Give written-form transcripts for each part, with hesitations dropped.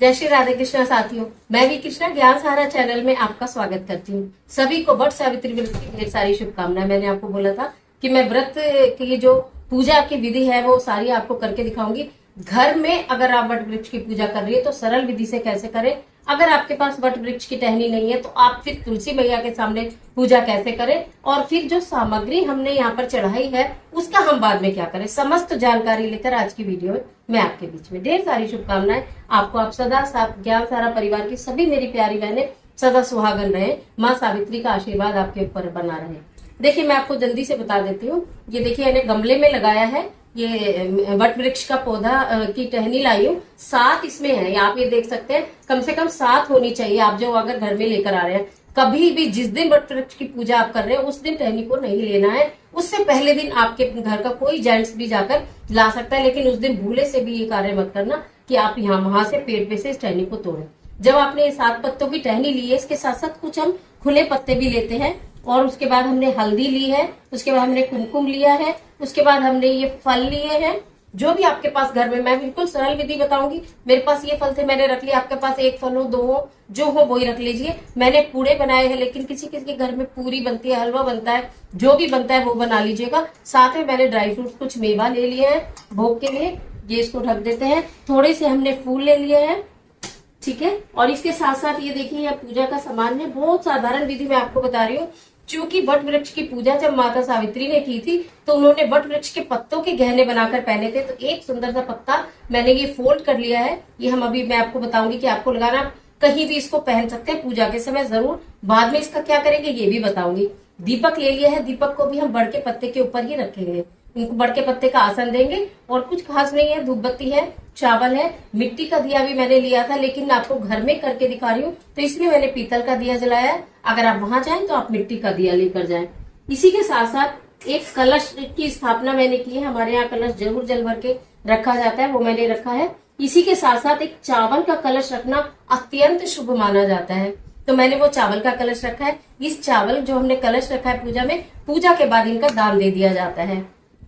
जय श्री राधे कृष्णा साथियों, मैं भी कृष्णा ज्ञान सहारा चैनल में आपका स्वागत करती हूँ। सभी को वट सावित्री व्रत की ढेर सारी शुभकामनाएं। मैंने आपको बोला था कि मैं व्रत की जो पूजा की विधि है वो सारी आपको करके दिखाऊंगी। घर में अगर आप वट वृक्ष की पूजा कर रही है तो सरल विधि से कैसे करें, अगर आपके पास वट वृक्ष की टहनी नहीं है तो आप फिर तुलसी मैया के सामने पूजा कैसे करें, और फिर जो सामग्री हमने यहाँ पर चढ़ाई है उसका हम बाद में क्या करें, समस्त जानकारी लेकर आज की वीडियो में मैं आपके बीच में। ढेर सारी शुभकामनाएं आपको। आप सदा ज्ञान सारा परिवार की सभी मेरी प्यारी बहनें सदा सुहागन रहे, माँ सावित्री का आशीर्वाद आपके ऊपर बना रहे। देखिए मैं आपको जल्दी से बता देती हूँ। ये देखिए मैंने गमले में लगाया है, ये वट वृक्ष का पौधा की टहनी लाई हूँ। 7 इसमें है, आप ये देख सकते हैं। कम से कम 7 होनी चाहिए। आप जो अगर घर में लेकर आ रहे हैं, कभी भी जिस दिन वट वृक्ष की पूजा आप कर रहे हैं उस दिन टहनी को नहीं लेना है। उससे पहले दिन आपके घर का कोई जेंट्स भी जाकर ला सकता है, लेकिन उस दिन भूले से भी ये कार्य मत करना कि आप यहाँ वहां से पेड़ पे से इस टहनी को तोड़ें। जब आपने ये 7 पत्तों की टहनी ली है, इसके साथ साथ कुछ हम खुले पत्ते भी लेते हैं, और उसके बाद हमने हल्दी ली है, उसके बाद हमने कुमकुम लिया है, उसके बाद हमने ये फल लिए हैं। जो भी आपके पास घर में, मैं बिल्कुल सरल विधि बताऊंगी। मेरे पास ये फल थे, मैंने रख लिया। आपके पास 1 फल हो, 2 हो, जो हो वही रख लीजिए। मैंने पूड़े बनाए हैं, लेकिन किसी किसी के घर में पूरी बनती है, हलवा बनता है, जो भी बनता है वो बना लीजिएगा। साथ में मैंने ड्राई फ्रूट कुछ मेवा ले लिए हैं भोग के लिए। ये इसको ढक देते हैं। थोड़े से हमने फूल ले लिए हैं, ठीक है। और इसके साथ साथ ये देखिए यह पूजा का सामान है। बहुत साधारण विधि मैं आपको बता रही हूँ, क्योंकि वट वृक्ष की पूजा जब माता सावित्री ने की थी तो उन्होंने वट वृक्ष के पत्तों के गहने बनाकर पहने थे। तो एक सुंदर सा पत्ता मैंने ये फोल्ड कर लिया है। ये हम अभी मैं आपको बताऊंगी कि आपको लगाना, कहीं भी इसको पहन सकते हैं पूजा के समय जरूर। बाद में इसका क्या करेंगे ये भी बताऊंगी। दीपक ले लिया है, दीपक को भी हम बड़ के पत्ते के ऊपर ही रखेंगे। इनको बड़ के पत्ते का आसन देंगे, और कुछ खास नहीं है। धूप बत्ती है, चावल है, मिट्टी का दिया भी मैंने लिया था, लेकिन आपको घर में करके दिखा रही हूँ तो इसलिए मैंने पीतल का दिया जलाया है। अगर आप वहां जाएं तो आप मिट्टी का दिया लेकर जाएं। इसी के साथ साथ एक कलश की स्थापना मैंने की है। हमारे यहाँ कलश जरूर जल भर के रखा जाता है, वो मैंने रखा है। इसी के साथ साथ एक चावल का कलश रखना अत्यंत शुभ माना जाता है, तो मैंने वो चावल का कलश रखा है। इस चावल जो हमने कलश रखा है पूजा में, पूजा के बाद इनका दान दे दिया जाता है।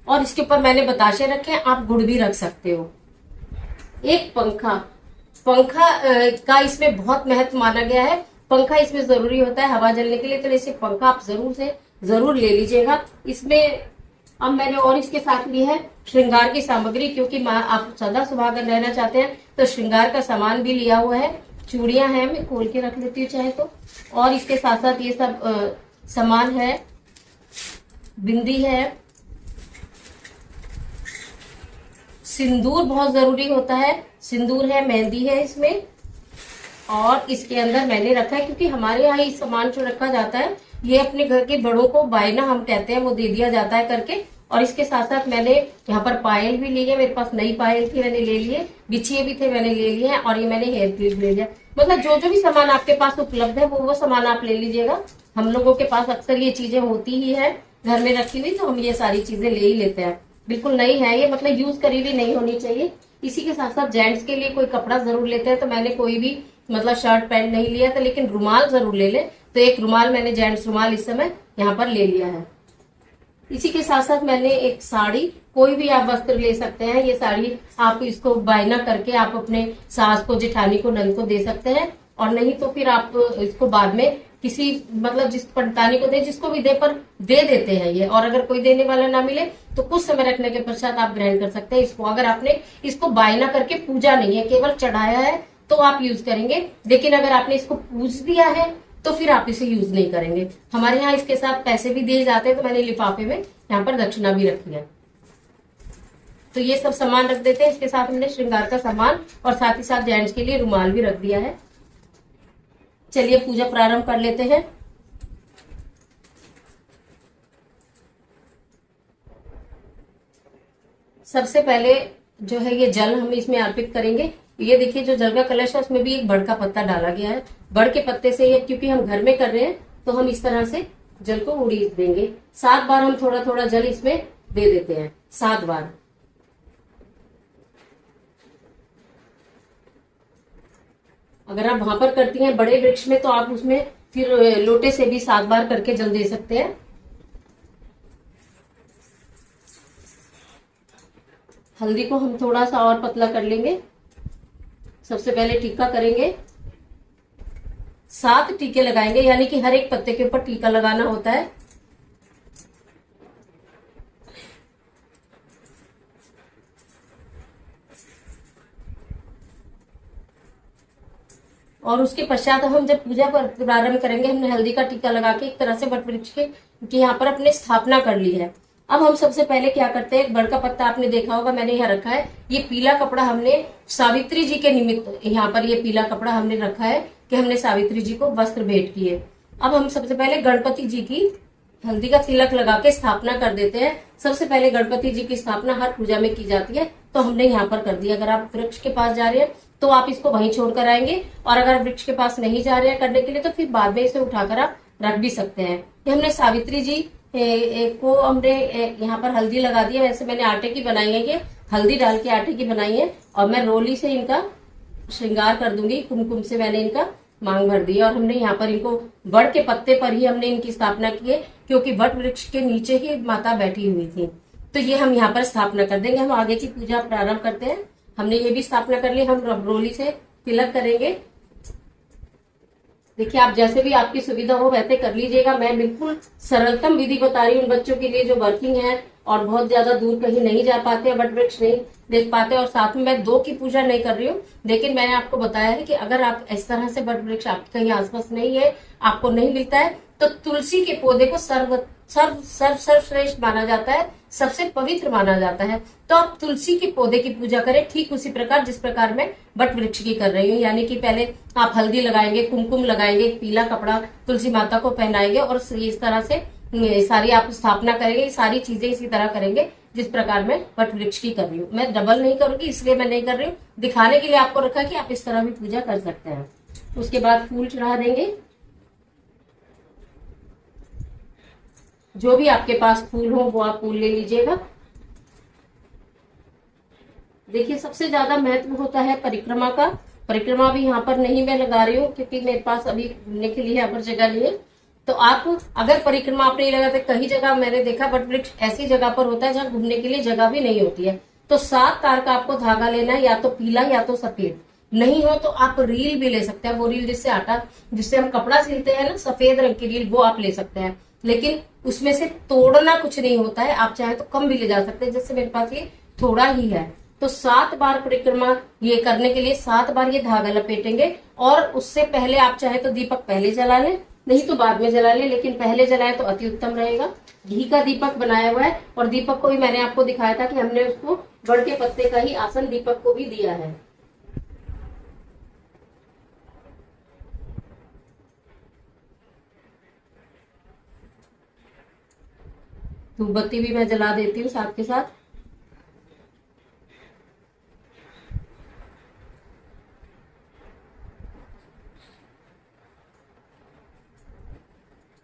और इसके ऊपर मैंने बताशे रखे हैं, आप गुड़ भी रख सकते हो। एक पंखा का इसमें बहुत महत्व माना गया है। पंखा इसमें जरूरी होता है हवा जलने के लिए, तो इसे पंखा आप जरूर ले लीजिएगा। इसमें अब मैंने और इसके साथ ली है श्रृंगार की सामग्री, क्योंकि आप सदा सुहागन रहना चाहते हैं तो श्रृंगार का सामान भी लिया हुआ है। चूड़ियां हैं, मैं खोल के रख लेती हूँ चाहे तो। और इसके साथ साथ ये सब सामान है। बिंदी है, सिंदूर बहुत जरूरी होता है, सिंदूर है, मेहंदी है इसमें। और इसके अंदर मैंने रखा है, क्योंकि हमारे यहाँ ये सामान जो रखा जाता है ये अपने घर के बड़ों को बायना हम कहते हैं, वो दे दिया जाता है करके। और इसके साथ साथ मैंने यहाँ पर पायल भी ली है। मेरे पास नई पायल थी, मैंने ले लिए। बिछिए भी थे, मैंने ले लिए हैं। और ये मैंने हेयर क्लिप ले लिया। मतलब जो भी सामान आपके पास उपलब्ध है वो सामान आप ले लीजिएगा। हम लोगों के पास अक्सर ये चीजें होती ही है घर में रखी हुई, तो हम ये सारी चीजें ले ही लेते हैं। बिल्कुल नई है ये, मतलब यूज करी हुई नहीं होनी चाहिए। इसी के साथ साथ जेंट्स के लिए कोई कपड़ा जरूर लेते हैं, तो मैंने कोई भी मतलब शर्ट पैंट नहीं लिया था, लेकिन रुमाल जरूर ले ले। तो एक रुमाल मैंने जेंट्स रुमाल इस समय यहाँ पर ले लिया है। इसी के साथ साथ मैंने एक साड़ी, कोई भी आप वस्त्र ले सकते हैं। ये साड़ी आप इसको बायना करके आप अपने सास को, जेठानी को, नंद को दे सकते हैं। और नहीं तो फिर आप इसको बाद में किसी मतलब जिस पंडितानी को दे, जिसको भी दे पर दे देते हैं ये। और अगर कोई देने वाला ना मिले तो कुछ समय रखने के पश्चात आप ग्रहण कर सकते हैं इसको। अगर आपने इसको बायना करके पूजा नहीं है, केवल चढ़ाया है, तो आप यूज करेंगे। लेकिन अगर आपने इसको पूज दिया है तो फिर आप इसे यूज नहीं करेंगे। हमारे यहाँ इसके साथ पैसे भी दिए जाते हैं, तो मैंने लिफाफे में यहाँ पर दक्षिणा भी रखी है। तो ये सब सामान रख देते हैं। इसके साथ हमने श्रृंगार का सामान और साथ ही साथ जेंट्स के लिए रुमाल भी रख दिया है। चलिए पूजा प्रारंभ कर लेते हैं। सबसे पहले जो है ये जल हम इसमें अर्पित करेंगे। ये देखिए जो जल का कलश है उसमें भी एक बड़ का पत्ता डाला गया है। बड़ के पत्ते से ये, क्योंकि हम घर में कर रहे हैं तो हम इस तरह से जल को उड़ीस देंगे। 7 बार हम थोड़ा थोड़ा जल इसमें दे देते हैं, 7 बार। अगर आप वहां पर करती हैं बड़े वृक्ष में, तो आप उसमें फिर लोटे से भी 7 बार करके जल दे सकते हैं। हल्दी को हम थोड़ा सा और पतला कर लेंगे। सबसे पहले टीका करेंगे, 7 टीके लगाएंगे, यानी कि हर एक पत्ते के ऊपर टीका लगाना होता है। और उसके पश्चात हम जब पूजा पर प्रारंभ करेंगे, हमने हल्दी का टीका लगा के एक तरह से वट वृक्ष की यहाँ पर अपने स्थापना कर ली है। अब हम सबसे पहले क्या करते हैं, एक बड़ का पत्ता आपने देखा होगा, मैंने यहाँ रखा है। ये पीला कपड़ा हमने सावित्री जी के निमित्त यहाँ पर ये पीला कपड़ा हमने रखा है कि हमने सावित्री जी को वस्त्र भेंट किए। अब हम सबसे पहले गणपति जी की हल्दी का तिलक लगा के स्थापना कर देते हैं। सबसे पहले गणपति जी की स्थापना हर पूजा में की जाती है, तो हमने यहाँ पर कर दिया। अगर आप वृक्ष के पास जा रहे हैं तो आप इसको वहीं छोड़कर आएंगे, और अगर वृक्ष के पास नहीं जा रहे हैं करने के लिए तो फिर बाद में इसे उठाकर आप रख भी सकते हैं। ये हमने सावित्री जी को हमने यहाँ पर हल्दी लगा दी है। वैसे मैंने आटे की बनाई है, ये हल्दी डाल के आटे की बनाई है, और मैं रोली से इनका श्रृंगार कर दूंगी। कुमकुम से मैंने इनका मांग भर दी, और हमने यहाँ पर इनको वड़ के पत्ते पर ही हमने इनकी स्थापना की है, क्योंकि वट वृक्ष के नीचे ही माता बैठी हुई थी। तो ये हम यहाँ पर स्थापना कर देंगे। हम आगे की पूजा प्रारंभ करते हैं। हमने ये भी स्थापना कर ली, हम रबरोली से तिलक करेंगे। देखिए, आप जैसे भी आपकी सुविधा हो वैसे कर लीजिएगा। मैं बिल्कुल सरलतम विधि बता रही हूँ उन बच्चों के लिए जो वर्किंग है और बहुत ज्यादा दूर कहीं नहीं जा पाते, वट वृक्ष नहीं देख पाते। और साथ में मैं 2 की पूजा नहीं कर रही हूँ, लेकिन मैंने आपको बताया है कि अगर आप इस तरह से वट वृक्ष आपके कहीं आसपास नहीं है, आपको नहीं मिलता है, तो तुलसी के पौधे को सर्वश्रेष्ठ माना जाता है, सबसे पवित्र माना जाता है। तो आप तुलसी के पौधे की पूजा करें, ठीक उसी प्रकार जिस प्रकार मैं वट वृक्ष की कर रही हूँ। यानी कि पहले आप हल्दी लगाएंगे, कुमकुम लगाएंगे, पीला कपड़ा तुलसी माता को पहनाएंगे, और इस तरह से सारी आप स्थापना करेंगे। सारी चीजें इसी तरह करेंगे जिस प्रकार मैं वट वृक्ष की कर रही हूँ। मैं डबल नहीं करूंगी, इसलिए मैं नहीं कर रही हूँ, दिखाने के लिए आपको रखा कि आप इस तरह भी पूजा कर सकते हैं। उसके बाद फूल चढ़ा देंगे। जो भी आपके पास फूल हो वो आप फूल ले लीजिएगा। देखिए, सबसे ज्यादा महत्व होता है परिक्रमा का। परिक्रमा भी यहाँ पर नहीं मैं लगा रही हूँ, क्योंकि मेरे पास अभी घूमने के लिए यहाँ पर जगह नहीं है। तो आप अगर परिक्रमा आप नहीं लगाते, कई जगह मैंने देखा वट वृक्ष ऐसी जगह पर होता है जहाँ घूमने के लिए जगह भी नहीं होती है। तो 7 तार का आपको धागा लेना है, या तो पीला या तो सफेद। नहीं हो तो आप रील भी ले सकते हैं। वो रील जिससे जिससे हम कपड़ा सिलते हैं ना, सफेद रंग की रील, वो आप ले सकते हैं। लेकिन उसमें से तोड़ना कुछ नहीं होता है, आप चाहे तो कम भी ले जा सकते हैं। जैसे मेरे पास ये थोड़ा ही है। तो 7 बार परिक्रमा ये करने के लिए 7 बार ये धागा लपेटेंगे। और उससे पहले आप चाहे तो दीपक पहले जला लें, नहीं तो बाद में जला लें, लेकिन पहले जलाए तो अति उत्तम रहेगा। घी का दीपक बनाया हुआ है, और दीपक को भी मैंने आपको दिखाया था कि हमने उसको वड़ के पत्ते का ही आसन दीपक को भी दिया है। धूपबत्ती भी मैं जला देती हूँ साथ के साथ।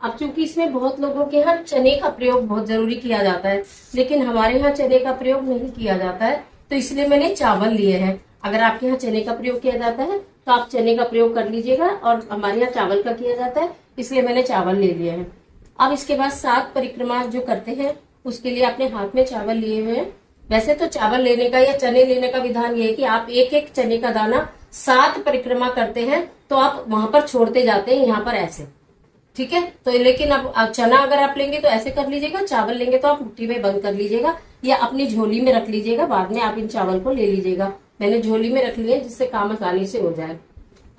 अब चूंकि इसमें बहुत लोगों के यहाँ चने का प्रयोग बहुत जरूरी किया जाता है, लेकिन हमारे यहाँ चने का प्रयोग नहीं किया जाता है, तो इसलिए मैंने चावल लिए हैं। अगर आपके यहाँ चने का प्रयोग किया जाता है तो आप चने का प्रयोग कर लीजिएगा, और हमारे यहाँ चावल का किया जाता है, इसलिए मैंने चावल ले लिए हैं। अब इसके बाद 7 परिक्रमा जो करते हैं उसके लिए अपने हाथ में चावल लिए हुए हैं। वैसे तो चावल लेने का या चने लेने का विधान ये है कि आप एक एक चने का दाना 7 परिक्रमा करते हैं, तो आप वहां पर छोड़ते जाते हैं, यहाँ पर ऐसे, ठीक है। तो लेकिन अब चना अगर आप लेंगे तो ऐसे कर लीजिएगा, चावल लेंगे तो आप मुट्ठी में बंद कर लीजिएगा, या अपनी झोली में रख लीजिएगा। बाद में आप इन चावल को ले लीजिएगा। मैंने झोली में रख लिया, जिससे काम आसानी से हो जाए।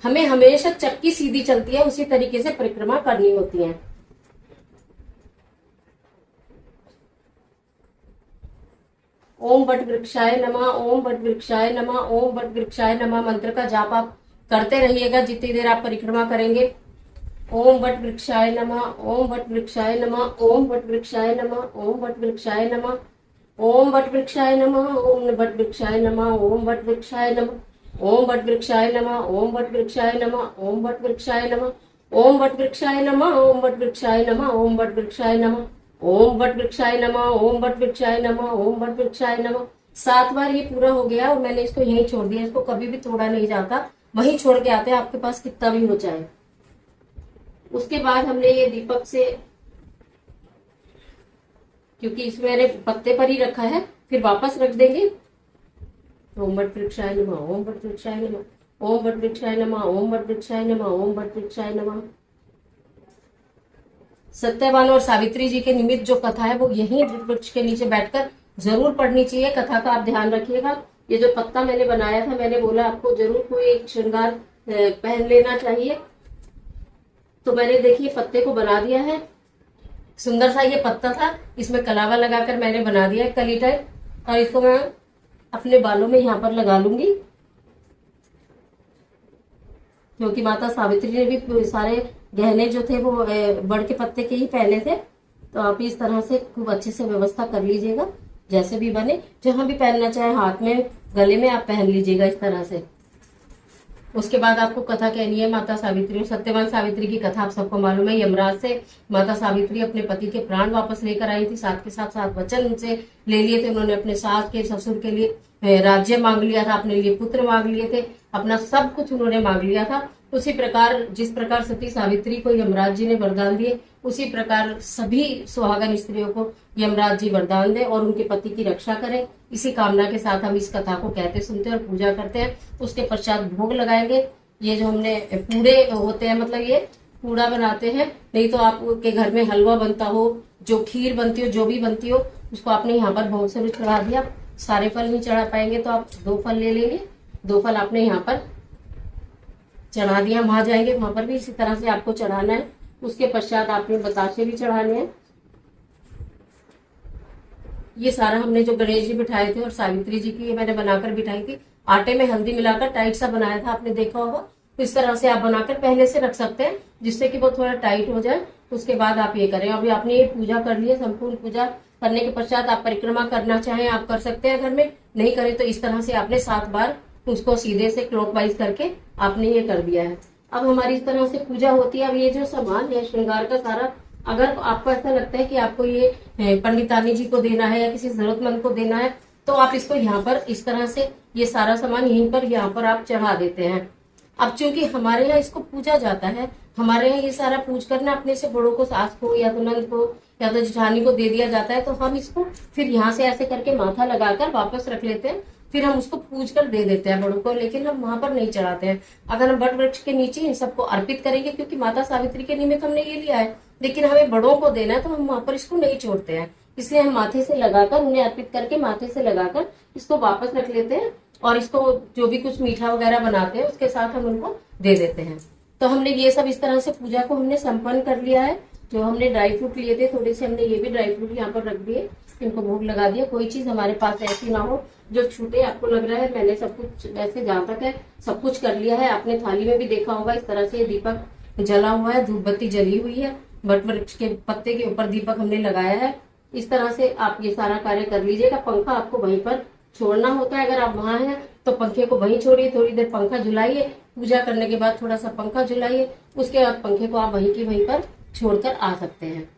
हमें हमेशा चक्की सीधी चलती है, उसी तरीके से परिक्रमा करनी होती है। ओम वट वृक्षाय नमः, ओम वट वृक्षाय नमः, ओम वट वृक्षाय नमः मंत्र का जाप आप करते रहिएगा जितनी देर आप परिक्रमा करेंगे। ओम वट वृक्षाय नमः, ओम वट वृक्षाय नमः, ओम वट वृक्षाय नमः, ओम वट वृक्षाय नमः, ओम वट वृक्षाय नमः, ओम वट वृक्षाय नमः, ओम वट वृक्षाय नमः, ओम वट वृक्षाय नमः, ओम वट वृक्षाय नमः, ओम वट वृक्षाय नमः, ओम वट वृक्षाय नमः, ओम वट वृक्षाय नमः, ओम वट वृक्षाय नमः, ओम वट वृक्षाय नमः, ओम वट वृक्षाय नमः, ओम वट वृक्षाय नमः। 7 बार ये पूरा हो गया, और मैंने इसको यहीं छोड़ दिया। इसको कभी भी तोड़ा नहीं जाता, वहीं छोड़ के आते हैं, आपके पास कितना भी हो जाए। उसके बाद हमने ये दीपक से, क्योंकि इसमें मैंने पत्ते पर ही रखा है, फिर वापस रख देंगे। ओम वट वृक्षाय नमः, ओम वट वृक्षाय नमः, ओम वटवृक्षाय नमः, ओम वटवृक्षाय नमः, ओम वटवृक्षाय नमः। सत्यवान और सावित्री जी के निमित्त जो कथा है वो यहीं वृक्ष के नीचे बैठकर जरूर पढ़नी चाहिए। कथा का आप ध्यान रखिएगा। ये जो पत्ता मैंने बनाया था, मैंने बोला आपको जरूर कोई एक श्रृंगार पहन लेना चाहिए। तो मैंने देखिए पत्ते को बना दिया है। सुंदर सा ये पत्ता था, इसमें कलावा लगाकर मैंने बना दिया है कली टाइप, और इसको मैं अपने बालों में यहाँ पर लगा लूंगी, क्योंकि माता सावित्री ने भी सारे गहने जो थे वो बड़ के पत्ते के ही पहने थे। तो आप इस तरह से खूब अच्छे से व्यवस्था कर लीजिएगा, जैसे भी बने, जहां भी पहनना चाहे, हाथ में, गले में आप पहन लीजिएगा इस तरह से। उसके बाद आपको कथा कहनी है माता सावित्री और सत्यवान सावित्री की कथा आप सबको मालूम है। यमराज से माता सावित्री अपने पति के प्राण वापस लेकर आई थी, साथ के साथ 7 वचन उनसे ले लिए थे। उन्होंने अपने सास के, ससुर के लिए राज्य मांग लिया था, अपने लिए पुत्र मांग लिए थे, अपना सब कुछ उन्होंने मांग लिया था। उसी प्रकार जिस प्रकार सती सावित्री को यमराज जी ने वरदान दिए, उसी प्रकार सभी सुहागन स्त्रियों को यमराज जी वरदान दे और उनके पति की रक्षा करें। इसी कामना के साथ हम इस कथा को कहते, सुनते और पूजा करते हैं। उसके पश्चात भोग लगाएंगे। ये जो हमने पूड़े होते हैं, मतलब ये पूड़ा बनाते हैं, नहीं तो आपके घर में हलवा बनता हो, जो खीर बनती हो, जो भी बनती हो, उसको आपने यहाँ पर भोग से भी चढ़ा दिया। सारे फल नहीं चढ़ा पाएंगे तो आप 2 फल ले लेंगे। 2 फल आपने यहाँ पर चढ़ा दिया। वहां जाएंगे, वहां पर भी इसी तरह से आपको चढ़ाना है। उसके पश्चात आपने बताशे भी चढ़ाने हैं। ये सारा हमने जो गणेश जी बिठाए थे और सावित्री जी की ये मैंने बनाकर बिठाई थी, आटे में हल्दी मिलाकर टाइट सा बनाया था, आपने देखा होगा। इस तरह से आप बनाकर पहले से रख सकते हैं, जिससे कि वो थोड़ा टाइट हो जाए। उसके बाद आप ये करें। अभी आपने ये पूजा कर ली है। संपूर्ण पूजा करने के पश्चात आप परिक्रमा करना चाहें आप कर सकते हैं, घर में नहीं करें तो इस तरह से आपने 7 बार उसको सीधे से क्लॉकवाइज करके आपने ये कर दिया है। अब हमारी इस तरह से पूजा होती है। अब ये जो सामान है श्रृंगार का सारा, अगर आपको ऐसा लगता है कि आपको ये पंडितानी जी को देना है या किसी जरूरतमंद को देना है, तो आप इसको यहाँ पर इस तरह से ये सारा सामान यहीं पर यहाँ पर आप चढ़ा देते हैं। अब चूंकि हमारे यहाँ इसको पूजा जाता है, हमारे यहाँ ये सारा पूज करना अपने से बड़ों को, सास को या तो नंद को या तो जेठानी को दे दिया जाता है, तो हम इसको फिर यहाँ से ऐसे करके माथा लगाकर वापस रख लेते हैं। फिर हम उसको पूज कर दे देते हैं बड़ों को, लेकिन हम वहां पर नहीं चढ़ाते हैं। अगर हम वट वृक्ष के नीचे इन सबको अर्पित करेंगे, क्योंकि माता सावित्री के निमित्त हमने ये लिया है, लेकिन हमें बड़ों को देना है, तो हम वहां पर इसको नहीं छोड़ते हैं। इसलिए हम माथे से लगाकर, उन्हें अर्पित करके माथे से लगाकर इसको वापस रख लेते हैं, और इसको जो भी कुछ मीठा वगैरह बनाते हैं उसके साथ हम उनको दे देते हैं। तो हमने ये सब इस तरह से पूजा को हमने संपन्न कर लिया है। जो हमने ड्राई फ्रूट लिए थे थोड़े से, हमने ये भी ड्राई फ्रूट यहाँ पर रख दिए, इनको भोग लगा दिया। कोई चीज हमारे पास ऐसी ना हो जो छूटे। आपको लग रहा है मैंने सब कुछ वैसे जहाँ तक है सब कुछ कर लिया है। आपने थाली में भी देखा होगा इस तरह से दीपक जला हुआ है, धूप बत्ती जली हुई है, वट वृक्ष के पत्ते के ऊपर दीपक हमने लगाया है। इस तरह से आप ये सारा कार्य कर लीजिएगा। पंखा आपको वहीं पर छोड़ना होता है। अगर आप वहां हैं तो पंखे को वहीं छोड़िए, थोड़ी देर पंखा झुलाइए, पूजा करने के बाद थोड़ा सा पंखा झुलाइए, उसके बाद पंखे को आप वहीं की वहीं पर छोड़कर आ सकते हैं।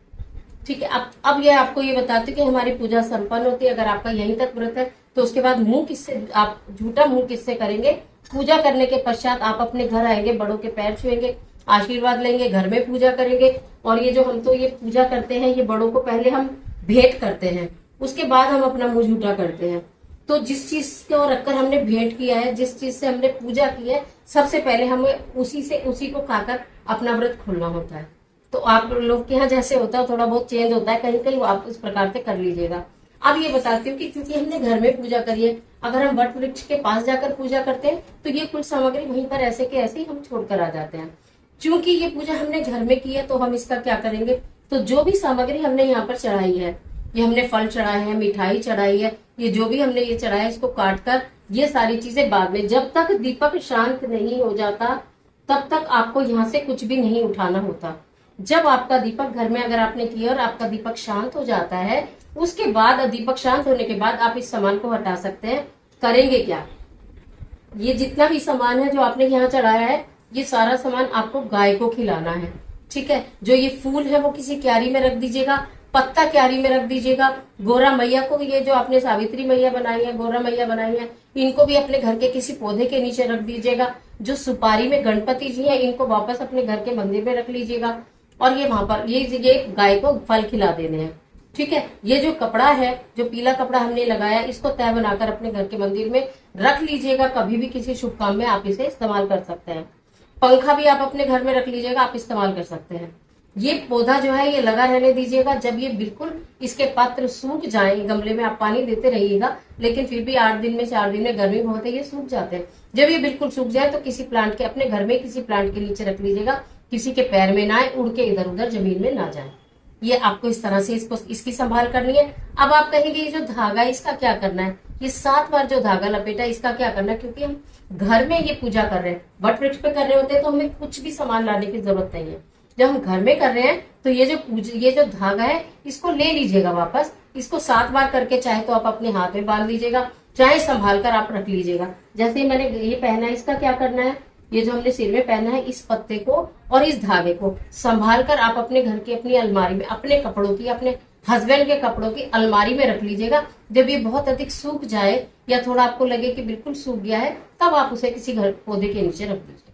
ठीक है। अब ये आपको ये बताती हूँ कि हमारी पूजा संपन्न होती है। अगर आपका यहीं तक व्रत है तो उसके बाद मुंह किससे, आप झूठा मुंह किससे करेंगे? पूजा करने के पश्चात आप अपने घर आएंगे, बड़ों के पैर छुएंगे, आशीर्वाद लेंगे, घर में पूजा करेंगे। और ये जो हम तो ये पूजा करते हैं, ये बड़ों को पहले हम भेंट करते हैं, उसके बाद हम अपना मुंह झूठा करते हैं। तो जिस चीज को रखकर हमने भेंट किया है, जिस चीज से हमने पूजा की है, सबसे पहले हमें उसी को खाकर अपना व्रत खोलना होता है। तो आप लोग के यहाँ जैसे होता है, थोड़ा बहुत चेंज होता है कहीं कहीं, वो आप इस प्रकार से कर लीजिएगा। अब ये बताती हूँ कि क्योंकि हमने घर में पूजा करी है, अगर हम वट वृक्ष के पास जाकर पूजा करते हैं तो ये कुल सामग्री वहीं पर ऐसे के ऐसे ही हम छोड़कर आ जाते हैं। क्योंकि ये पूजा हमने घर में की है तो हम इसका क्या करेंगे, तो जो भी सामग्री हमने यहाँ पर चढ़ाई है, ये हमने फल चढ़ाए हैं, मिठाई चढ़ाई है, ये जो भी हमने ये चढ़ाया है, इसको काट कर ये सारी चीजें बाद में, जब तक दीपक शांत नहीं हो जाता तब तक आपको यहाँ से कुछ भी नहीं उठाना होता। जब आपका दीपक घर में अगर आपने किया और आपका दीपक शांत हो जाता है, उसके बाद दीपक शांत होने के बाद आप इस सामान को हटा सकते हैं। करेंगे क्या, ये जितना भी सामान है जो आपने यहाँ चढ़ाया है, ये सारा सामान आपको गाय को खिलाना है। ठीक है। जो ये फूल है वो किसी क्यारी में रख दीजिएगा, पत्ता क्यारी में रख दीजिएगा। गोरा मैया को, ये जो आपने सावित्री मैया बनाई है, गोरा मैया बनाई है, इनको भी अपने घर के किसी पौधे के नीचे रख दीजिएगा। जो सुपारी में गणपति जी है, इनको वापस अपने घर के मंदिर में रख लीजिएगा। और ये वहां पर ये गाय को फल खिला देने हैं। ठीक है। ये जो कपड़ा है, जो पीला कपड़ा हमने लगाया, इसको तय बनाकर अपने घर के मंदिर में रख लीजिएगा। कभी भी किसी शुभ काम में आप इसे इस्तेमाल कर सकते हैं। पंखा भी आप अपने घर में रख लीजिएगा, आप इस्तेमाल कर सकते हैं। ये पौधा जो है ये लगा रहने दीजिएगा। जब ये बिल्कुल इसके पत्र सूख जाए, गमले में आप पानी देते रहिएगा, लेकिन फिर भी 8 दिन में 4 दिन में, गर्मी बहुत है, ये सूख जाते हैं। जब ये बिल्कुल सूख जाए तो किसी प्लांट के, अपने घर में किसी प्लांट के नीचे रख लीजिएगा, किसी के पैर में ना आए, उड़ के इधर उधर जमीन में ना जाए। ये आपको इस तरह से इसकी संभाल करनी है। अब आप कहेंगे ये जो धागा है इसका क्या करना है? ये 7 बार जो धागा लपेटा इसका क्या करना है? क्योंकि हम घर में ये पूजा कर रहे हैं, वट वृक्ष पे कर रहे होते हैं, तो हमें कुछ भी सामान लाने की जरूरत नहीं है। जब हम घर में कर रहे हैं तो ये जो धागा है इसको ले लीजिएगा वापस। इसको 7 बार करके चाहे तो आप अपने हाथ में बांध लीजिएगा, चाहे संभाल कर आप रख लीजिएगा। जैसे ही मैंने ये पहना है, इसका क्या करना है? ये जो हमने सिर में पहना है, इस पत्ते को और इस धागे को संभाल कर आप अपने घर की अपनी अलमारी में, अपने कपड़ों की, अपने हस्बैंड के कपड़ों की अलमारी में रख लीजिएगा। जब ये बहुत अधिक सूख जाए या थोड़ा आपको लगे कि बिल्कुल सूख गया है, तब आप उसे किसी घर पौधे के नीचे रख दीजिएगा।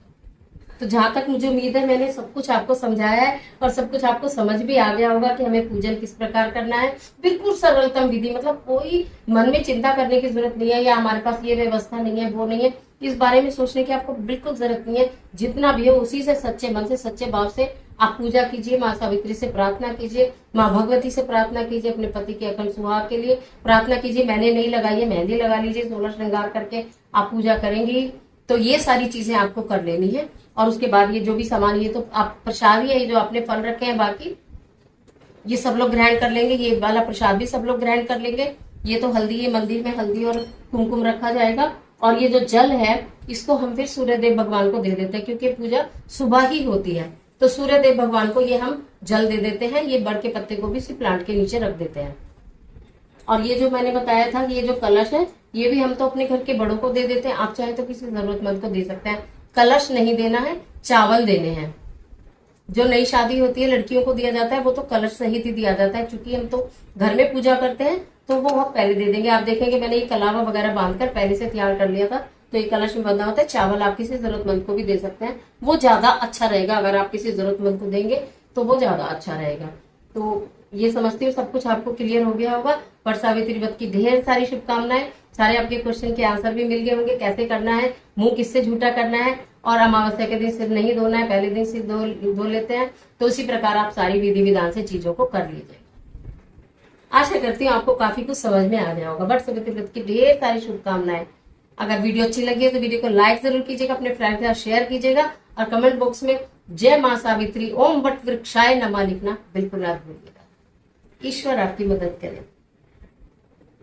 तो जहां तक मुझे उम्मीद है मैंने सब कुछ आपको समझाया है और सब कुछ आपको समझ भी आ गया होगा कि हमें पूजन किस प्रकार करना है। बिल्कुल सरलतम विधि, मतलब कोई मन में चिंता करने की जरूरत नहीं है, या हमारे पास ये व्यवस्था नहीं है, वो नहीं है, इस बारे में सोचने की आपको बिल्कुल जरूरत नहीं है। जितना भी हो उसी से सच्चे मन से, सच्चे भाव से आप पूजा कीजिए। माँ सावित्री से प्रार्थना कीजिए, माँ भगवती से प्रार्थना कीजिए, अपने पति के अखंड सुहाग के लिए प्रार्थना कीजिए। मैंने नहीं लगाई है, मेहंदी लगा लीजिए, 16 श्रृंगार करके आप पूजा करेंगी। तो ये सारी चीजें आपको कर लेनी है। और उसके बाद ये जो भी सामान, ये तो आप प्रसाद ही है, ये जो आपने फल रखे हैं, बाकी ये सब लोग ग्रहण कर लेंगे। ये वाला प्रसाद भी सब लोग ग्रहण कर लेंगे। ये तो हल्दी, ये मंदिर में हल्दी और कुमकुम रखा जाएगा। और ये जो जल है इसको हम फिर सूर्यदेव भगवान को दे देते हैं, क्योंकि पूजा सुबह ही होती है। तो सूर्यदेव भगवान को ये हम जल दे देते हैं। ये बड़ के पत्ते को भी इसी प्लांट के नीचे रख देते हैं। और ये जो मैंने बताया था, ये जो कलश है, ये भी हम तो अपने घर के बड़ों को दे देते हैं। आप चाहे तो किसी जरूरतमंद को दे सकते हैं। कलश नहीं देना है, चावल देने हैं। जो नई शादी होती है लड़कियों को दिया जाता है, वो तो कलश सहित ही दिया जाता है। क्योंकि हम तो घर में पूजा करते हैं, तो वो हम पहले दे देंगे। आप देखेंगे मैंने ये कलावा वगैरह बांधकर पहले से तैयार कर लिया था, तो ये कलश में बंधा होता है। चावल आप किसी जरूरतमंद को भी दे सकते हैं, वो ज्यादा अच्छा रहेगा। अगर आप किसी जरूरतमंद को देंगे तो वो ज्यादा अच्छा रहेगा। तो ये समझती हूँ सब कुछ आपको क्लियर हो गया होगा। वट सावित्री व्रत की ढेर सारी शुभकामनाएं। सारे आपके क्वेश्चन के आंसर भी मिल गए होंगे, कैसे करना है, मुंह किससे झूठा करना है, और अमावस्या के दिन सिर नहीं धोना है, पहले दिन सिर धो लेते हैं। तो उसी प्रकार आप सारी विधि विधान से चीजों को कर लीजिए। आशा करती हूँ आपको काफी कुछ समझ में आ गया होगा। वट सावित्री व्रत की ढेर सारी शुभकामनाएं। अगर वीडियो अच्छी लगी है तो वीडियो को लाइक जरूर कीजिएगा, अपने फ्रेंड के साथ शेयर कीजिएगा, और कमेंट बॉक्स में जय माँ सावित्री ओम वट वृक्षाय नमः लिखना बिल्कुल ना भूलिएगा। ईश्वर आपकी मदद करे।